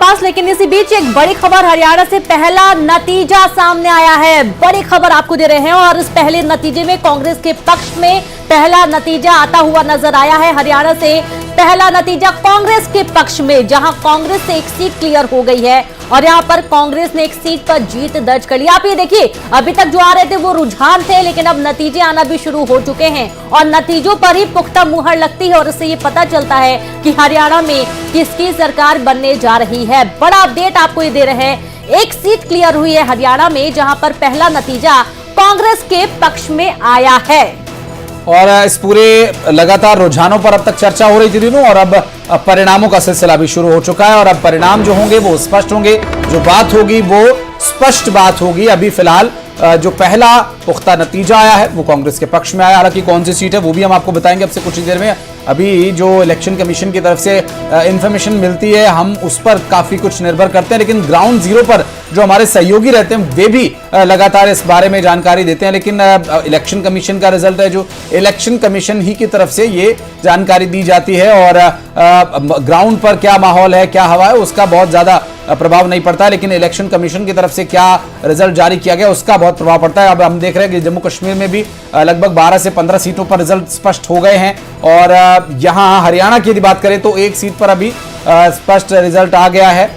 पास, लेकिन इसी बीच एक बड़ी खबर हरियाणा से पहला नतीजा सामने आया है। बड़ी खबर आपको दे रहे हैं और इस पहले नतीजे में कांग्रेस के पक्ष में पहला नतीजा आता हुआ नजर आया है। हरियाणा से पहला नतीजा कांग्रेस के पक्ष में, जहां कांग्रेस से एक सीट क्लियर हो गई है और यहां पर कांग्रेस ने एक सीट पर जीत दर्ज कर ली। आप ये देखिए, अभी तक जो आ रहे थे वो रुझान थे, लेकिन अब नतीजे आना भी शुरू हो चुके हैं और नतीजों पर ही पुख्ता मुहर लगती है और इससे ये पता चलता है कि हरियाणा में किसकी सरकार बनने जा रही है। बड़ा अपडेट आपको ये दे रहे हैं, एक सीट क्लियर हुई है हरियाणा में, जहां पर पहला नतीजा कांग्रेस के पक्ष में आया है। और इस पूरे लगातार रुझानों पर अब तक चर्चा हो रही थी दिनों, और अब परिणामों का सिलसिला भी शुरू हो चुका है और अब परिणाम जो होंगे वो स्पष्ट होंगे, जो बात होगी वो स्पष्ट बात होगी। अभी फिलहाल जो पहला पुख्ता नतीजा आया है वो कांग्रेस के पक्ष में आया। हालांकि कौन सी सीट है वो भी हम आपको बताएंगे अब से कुछ ही देर में। अभी जो इलेक्शन कमीशन की तरफ से इंफॉर्मेशन मिलती है हम उस पर काफी कुछ निर्भर करते हैं, लेकिन ग्राउंड जीरो पर जो हमारे सहयोगी रहते हैं वे भी लगातार इस बारे में जानकारी देते हैं। लेकिन इलेक्शन कमीशन का रिजल्ट है, जो इलेक्शन कमीशन ही की तरफ से ये जानकारी दी जाती है और ग्राउंड पर क्या माहौल है, क्या हवा है, उसका बहुत ज्यादा प्रभाव नहीं पड़ता है। लेकिन इलेक्शन कमीशन की तरफ से क्या रिजल्ट जारी किया गया उसका बहुत प्रभाव पड़ता है। अब हम देख रहे हैं कि जम्मू कश्मीर में भी लगभग 12 से 15 सीटों पर रिजल्ट स्पष्ट हो गए हैं और यहां हरियाणा की यदि बात करें तो एक सीट पर अभी स्पष्ट रिजल्ट आ गया है।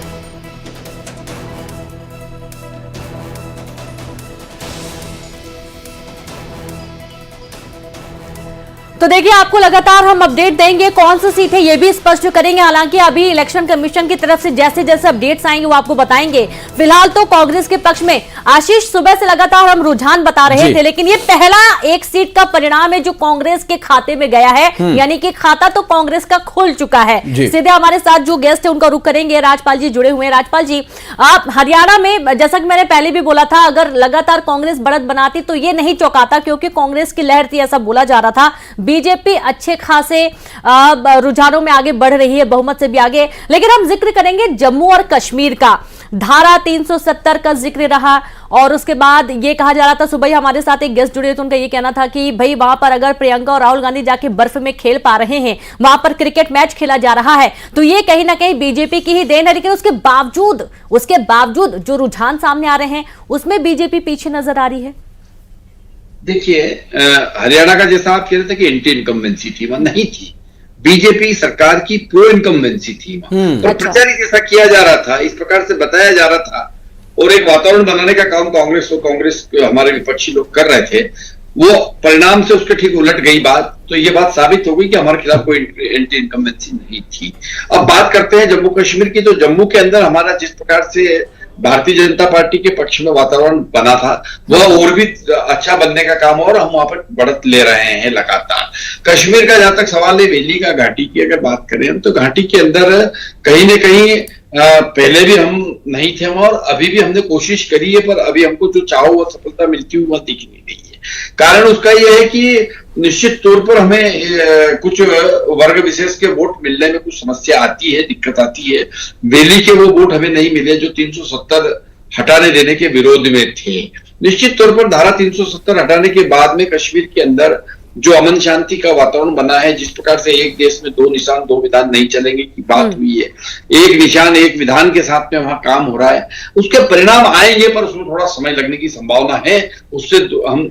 तो देखिए, आपको लगातार हम अपडेट देंगे, कौन सी सीट है ये भी स्पष्ट करेंगे। हालांकि अभी इलेक्शन कमीशन की तरफ से जैसे जैसे अपडेट्स आएंगे वो आपको बताएंगे। फिलहाल तो कांग्रेस के पक्ष में आशीष, सुबह से लगातार हम रुझान बता रहे थे, लेकिन ये पहला एक सीट का परिणाम है जो कांग्रेस के खाते में गया है, यानी कि खाता तो कांग्रेस का खुल चुका है। सीधे हमारे साथ जो गेस्ट है उनका रुख करेंगे, राजपाल जी जुड़े हुए हैं। राजपाल जी, आप हरियाणा में, जैसा कि मैंने पहले भी बोला था, अगर लगातार कांग्रेस बढ़त बनाती तो ये नहीं चौंकाता, क्योंकि कांग्रेस की लहर थी, ऐसा बोला जा रहा था। बीजेपी अच्छे खासे रुझानों में आगे बढ़ रही है, बहुमत से भी आगे। लेकिन हम जिक्र करेंगे जम्मू और कश्मीर का। धारा 370 का जिक्र रहा और उसके बाद ये कहा जा रहा था, सुबह ही हमारे साथ एक गेस्ट जुड़े थे, उनका ये कहना था कि भाई वहां पर अगर प्रियंका और राहुल गांधी जाके बर्फ में खेल पा रहे हैं, वहां पर क्रिकेट मैच खेला जा रहा है, तो ये कहीं ना कहीं बीजेपी की ही देन है। लेकिन उसके बावजूद जो रुझान सामने आ रहे हैं उसमें बीजेपी पीछे नजर आ रही है। देखिए, हरियाणा का जैसा आप कह रहे थे कि एंटी इनकम्बेंसी थी, वहां नहीं थी। बीजेपी सरकार की प्रो इनकम्बेंसी थी वहां, तो प्रचार जैसा किया जा रहा था, इस प्रकार से बताया जा रहा था और एक वातावरण बनाने का काम कांग्रेस हमारे विपक्षी लोग कर रहे थे। वो परिणाम से उसके ठीक उलट गई बात, तो ये बात साबित हो गई कि हमारे खिलाफ कोई एंटी इनकम्बेंसी नहीं थी। अब बात करते हैं जम्मू कश्मीर की, तो जम्मू के अंदर हमारा जिस प्रकार से भारतीय जनता पार्टी के पक्ष में वातावरण बना था वह और भी अच्छा बनने का काम और हम वहां पर बढ़त ले रहे हैं लगातार। कश्मीर का जहां तक सवाल है, वैली का, घाटी की अगर बात करें तो घाटी के अंदर कहीं न कहीं पहले भी हम नहीं थे और अभी भी हमने कोशिश करी है, पर अभी हमको जो चाहो वो सफलता मिलती हुई वह दिख नहीं रही है। कारण उसका यह है कि निश्चित तौर पर हमें कुछ वर्ग विशेष के वोट मिलने में कुछ समस्या आती है, दिक्कत आती है। वैली के वो वोट हमें नहीं मिले जो 370 हटाने देने के विरोध में थे। निश्चित तौर पर धारा 370 हटाने के बाद में कश्मीर के अंदर जो अमन शांति का वातावरण बना है, जिस प्रकार से एक देश में 2 निशान 2 विधान नहीं चलेंगे की बात हुई है, एक निशान एक विधान के साथ में वहां काम हो रहा है, उसके परिणाम आएंगे पर उसमें थोड़ा समय लगने की संभावना है, उससे तो हम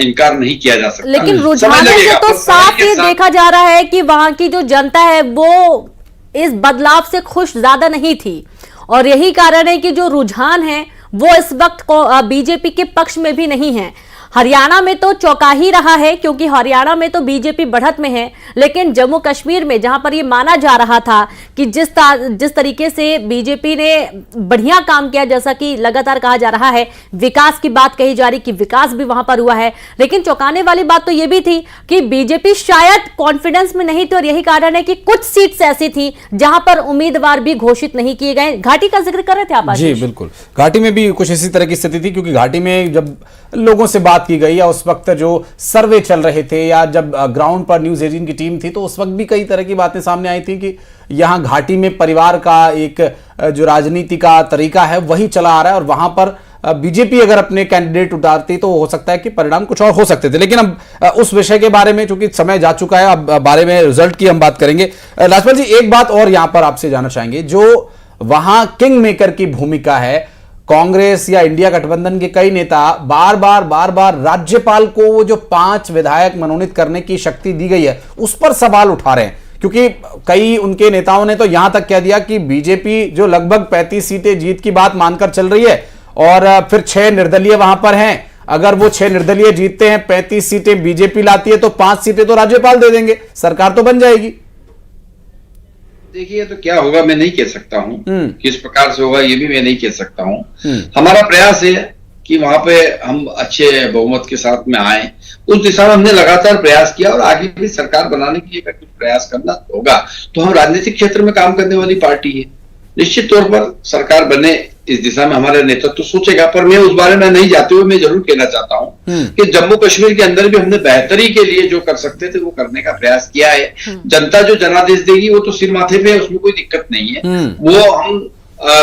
इनकार नहीं किया जा सकता। लेकिन रुझानों से तो साफ ये देखा जा रहा है कि वहां की जो जनता है वो इस बदलाव से खुश ज्यादा नहीं थी और यही कारण है कि जो रुझान है वो इस वक्त बीजेपी के पक्ष में भी नहीं है। हरियाणा में तो चौंका ही रहा है, क्योंकि हरियाणा में तो बीजेपी बढ़त में है, लेकिन जम्मू कश्मीर में जहां पर ये माना जा रहा था कि जिस तरीके से बीजेपी ने बढ़िया काम किया, जैसा कि लगातार कहा जा रहा है, विकास की बात कही जा रही कि विकास भी वहां पर हुआ है, लेकिन चौंकाने वाली बात तो ये भी थी कि बीजेपी शायद कॉन्फिडेंस में नहीं थी और यही कारण है कि कुछ सीट्स ऐसी थी जहां पर उम्मीदवार भी घोषित नहीं किए गए। घाटी का जिक्र कर रहे थे आप? जी बिल्कुल, घाटी में भी कुछ इसी तरह की स्थिति थी, क्योंकि घाटी में जब लोगों से बात की गई या उस वक्त जो सर्वे चल रहे थे या जब ग्राउंड पर न्यूज़ 18 की टीम थी तो उस वक्त भी कई तरह की बातें सामने आई थी कि यहां घाटी में परिवार का एक जो राजनीति का तरीका है वही चला आ रहा है और वहां पर बीजेपी अगर अपने कैंडिडेट उतारती तो हो सकता है कि परिणाम कुछ और हो सकते थे। लेकिन अब उस विषय के बारे में चूंकि समय जा चुका है, अब बारे में रिजल्ट की हम बात करेंगे। राजपाल जी, एक बात और यहां पर आपसे जानना चाहेंगे, जो वहां किंग मेकर की भूमिका है। कांग्रेस या इंडिया गठबंधन के कई नेता बार बार राज्यपाल को वो जो 5 विधायक मनोनीत करने की शक्ति दी गई है उस पर सवाल उठा रहे हैं, क्योंकि कई उनके नेताओं ने तो यहां तक कह दिया कि बीजेपी जो लगभग 35 सीटें जीत की बात मानकर चल रही है और फिर 6 निर्दलीय वहां पर हैं, अगर वो 6 निर्दलीय जीतते हैं, 35 सीटें बीजेपी लाती है तो 5 सीटें तो राज्यपाल दे देंगे, सरकार तो बन जाएगी। देखिए तो क्या होगा मैं नहीं कह सकता हूं, किस प्रकार से होगा ये भी मैं नहीं कह सकता हूं। हमारा प्रयास है कि वहां पे हम अच्छे बहुमत के साथ में आए, उस दिशा में हमने लगातार प्रयास किया और आगे भी सरकार बनाने के लिए अगर कुछ प्रयास करना होगा तो हम राजनीतिक क्षेत्र में काम करने वाली पार्टी है, निश्चित तौर पर सरकार बने इस दिशा में हमारा नेतृत्व तो सोचेगा। पर मैं उस बारे में नहीं जाते हुए मैं जरूर कहना चाहता हूं कि जम्मू कश्मीर के अंदर भी हमने बेहतरी के लिए जो कर सकते थे वो करने का प्रयास किया है। जनता जो जनादेश देगी वो तो सिर माथे पे है, उसमें कोई दिक्कत नहीं है, वो हम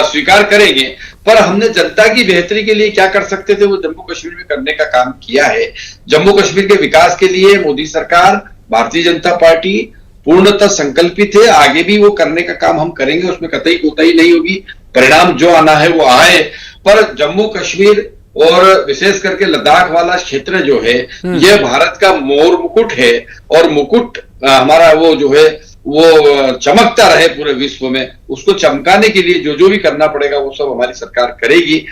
स्वीकार करेंगे। पर हमने जनता की बेहतरी के लिए क्या कर सकते थे वो जम्मू कश्मीर में करने का काम किया है। जम्मू कश्मीर के विकास के लिए मोदी सरकार, भारतीय जनता पार्टी पूर्णतः संकल्पित है, आगे भी वो करने का काम हम करेंगे, उसमें कतई कोताही नहीं होगी। परिणाम जो आना है वो आए, पर जम्मू कश्मीर और विशेष करके लद्दाख वाला क्षेत्र जो है यह भारत का मोर मुकुट है और मुकुट हमारा वो जो है वो चमकता रहे पूरे विश्व में, उसको चमकाने के लिए जो भी करना पड़ेगा वो सब हमारी सरकार करेगी।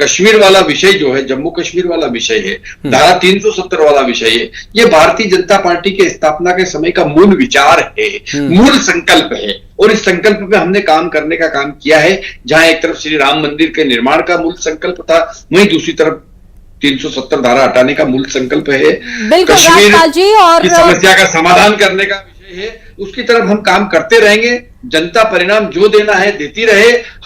कश्मीर वाला विषय जो है, जम्मू कश्मीर वाला विषय है, धारा 370 वाला विषय है, ये भारतीय जनता पार्टी के स्थापना के समय का मूल विचार है, मूल संकल्प है और इस संकल्प पे हमने काम करने का काम किया है। जहां एक तरफ श्री राम मंदिर के निर्माण का मूल संकल्प था, वहीं दूसरी तरफ 370 धारा हटाने का मूल संकल्प है। कश्मीर की समस्या का समाधान करने का विषय है, उसकी तरफ हम काम करते रहेंगे। जनता परिणाम जो देना है देती रहे।